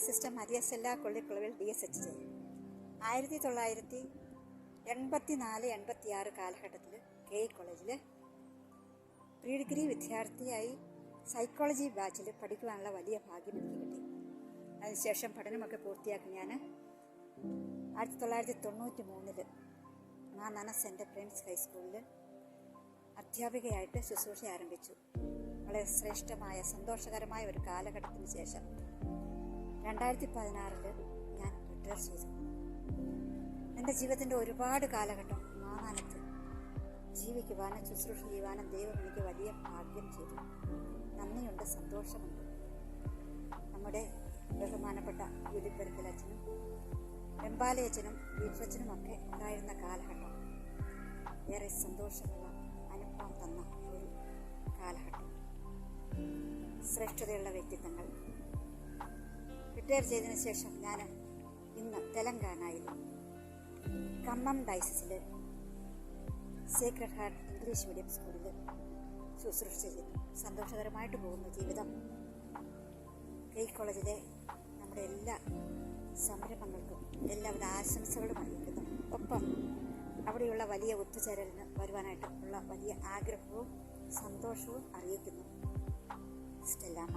Sister Maria Stella Kollikkulavil DSH. 1984-86 കാലഘട്ടത്തിൽ KE കോളേജിൽ pre degree വിദ്യാർത്ഥിയായി psychology ബാച്ചിൽ പഠിക്കുവാനുള്ള വലിയ ഭാഗ്യം എനിക്ക് കിട്ടി. അതിനുശേഷം പഠനമൊക്കെ പൂർത്തിയാക്കി ഞാൻ 1993 മാന്നാന സെൻറ്റ് പ്രിൻസ് ഹൈസ്കൂളിൽ അധ്യാപികയായിട്ട് ശുശ്രൂഷ ആരംഭിച്ചു. വളരെ ശ്രേഷ്ഠമായ സന്തോഷകരമായ ഒരു കാലഘട്ടത്തിന് ശേഷം 2016 ഞാൻ റിട്ടയർ ചെയ്തു. എൻ്റെ ജീവിതത്തിൻ്റെ ഒരുപാട് കാലഘട്ടം മാന്നാനത്ത് ജീവിക്കുവാനും ശുശ്രൂഷ ചെയ്യുവാനും ദൈവം എനിക്ക് വലിയ ഭാഗ്യം ചെയ്തു. നന്ദിയുണ്ട്, സന്തോഷമുണ്ട്. നമ്മുടെ ബഹുമാനപ്പെട്ട യുലിപ്പരക്കലച്ഛനും എമ്പാലയച്ചനും വീട്ടച്ചനും ഒക്കെ ഉണ്ടായിരുന്ന കാലഘട്ടം ഏറെ സന്തോഷമുള്ള അനുഭവം തന്ന ഒരു കാലഘട്ടം. ശ്രേഷ്ഠതയുള്ള വ്യക്തിത്വങ്ങൾ. റിട്ടയർ ചെയ്തതിനു ശേഷം ഞാൻ ഇന്ന് തെലങ്കാനയിൽ ഖമ്മം ഡയസിസിൽ സേക്രഡ് ഹാർട്ട് ഇംഗ്ലീഷ് മീഡിയം സ്കൂളിൽ ശുശ്രൂഷ ചെയ്തു. സന്തോഷകരമായിട്ട് പോകുന്ന ജീവിതം. KE കോളേജിലെ നമ്മുടെ എല്ലാ സംരംഭങ്ങൾക്കും എല്ലാവിധ ആശംസകളും അറിയിക്കുന്നു. ഒപ്പം അവിടെയുള്ള വലിയ ഒത്തുചേരലിന് വരുവാനായിട്ട് ഉള്ള വലിയ ആഗ്രഹവും സന്തോഷവും അറിയിക്കുന്നു. സ്റ്റെല്ലാമ്മ.